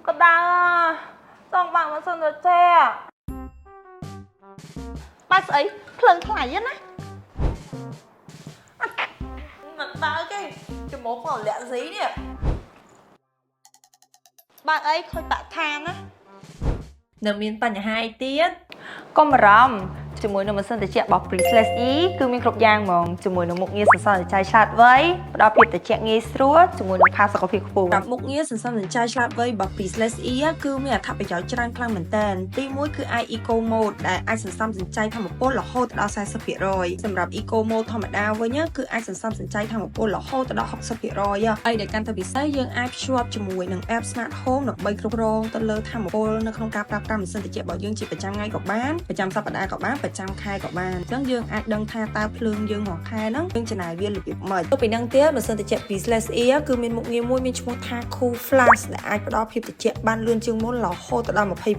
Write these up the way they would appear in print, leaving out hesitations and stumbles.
Có đau xong bạn mà sơn rồi che bác ấy lần thải á mặt đau cái mốt vào lẹ giấy nè bạn ấy khơi tạ than á Nợ miênปัญหาไอเตี้ย có mà rầmជាមួយនឹងម៉ាស៊ីនត្រជាក់របស់ Breezeless E គឺមានគ្រប់យ៉ាងហ្មងជាមួយនឹងមុខងារសន្សំសំចៃឆ្លាតវៃផ្ដល់ភាពត្រជាក់ងាយស្រួលជាមួយនឹងផាសុកភាពខ្ពស់ សម្រាប់មុខងារសន្សំសំចៃឆ្លាតវៃរបស់ Breezeless E គឺមានអត្ថប្រយោជន៍ច្រើនខ្លាំងមែនទែនទី1គឺ Eco Mode ដែលអាចសន្សំសំចៃថាមពលរហូតដល់ 40% សម្រាប់ Eco Mode ធម្មតាវិញគឺអាចសន្សំសំចៃថាមពលរហូតដល់ 60% ហើយដែលកាន់តែពិសេសយើងអាចភ្ជាប់ជាមួយនឹង App Smart Home ដើម្បីគ្រប់គ្រងទៅលើថាមពលនៅក្នុងការប្រើប្រាស់ម៉ាស៊ីនត្រជាក់របស់យើងជាប្រចាំថ្ងៃក៏បានប្រចាំសប្តាហ៍ក៏បានប្រចាំខែក៏បានអញ្ចឹងយើងអាចដឹងថាតើភ្លើងយើងរាល់ខែហ្នឹងយើងចំណាយវារបៀបម៉េចទៅពីហ្នឹងទៀតម៉ាស៊ីនត្រជាក់ Breezeless E គឺមានមុខងារមួយមានឈ្មោះថា Cool Flash ដែលអាចផ្ដល់ភាពត្រជាក់បានលឿនជាងមុនរហូតដល់ 20% ហើយ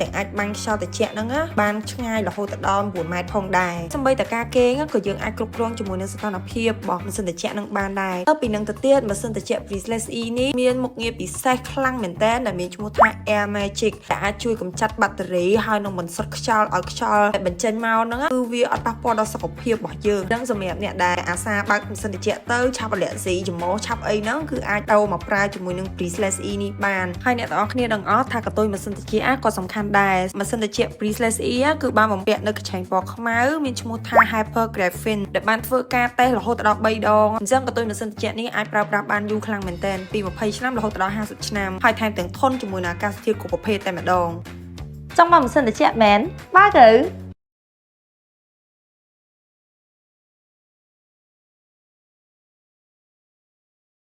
ទាំងអាចបាញ់ខ្យល់ត្រជាក់ហ្នឹងបានឆ្ងាយរហូតដល់ 9 ម៉ែត្រផងដែរសម្បីតែការគេងក៏យើងអាចគ្រប់គ្រងជាមួយនឹងសីតុណ្ហភាពរបស់ម៉ាស៊ីនត្រជាក់ហ្នឹងបានដែរទៅពីហ្នឹងទៅទៀតម៉ាស៊ីនត្រជាក់ Breezeless E នេះមានមុខងារពិសេសខ្លាំងមែនទែនដែលមានឈ្មោះថា Air Magic ដែលអាចជួយកម្ចាត់បាក់តេរីហើយនឹងបន្សុទ្ធខ្យល់ឲ្យខ្យល់ដែលបញ្ចេញមកហ្នឹងគឺវាអត់ប៉ះពាល់ដល់សុខភាពរបស់យើងហ្នឹងសម្រាប់អ្នកដែលអាសាបើកម៉ាស៊ីនត្រជាក់ទៅឆាប់រលាក់ស៊ីច្រមុះឆាប់អីហ្នឹងគឺអាចដូរមកប្រើជាមួយនឹង Breezeless E នេះបានហើយអ្នកទាំងអស់គ្នាដឹងអត់ថាកតុយម៉ាស៊ីនត្រជាក់ក៏សំខាន់ដែរម៉ាស៊ីនត្រជាក់ Breezeless E គឺបានបំពាក់នៅកញ្ឆេងពណ៌ខ្មៅមានឈ្មោះថា Hyper Graphene ដែលបានធ្វើការតេស្តរហូតដល់3ដងអញ្ចឹងកតុយម៉ាស៊ីនត្រជាក់នេះអាចប្រើប្រាស់បានយូរខ្លាំងមែនទែនពី20ឆ្នាំរហូតដល់50ឆ្នាំហើយថែមទាំងធន់ជាមួយនឹងអាកាសធាតុគ្រប់ប្រភេទតែម្ដង trong vòng sân để chẹt mén ba cứ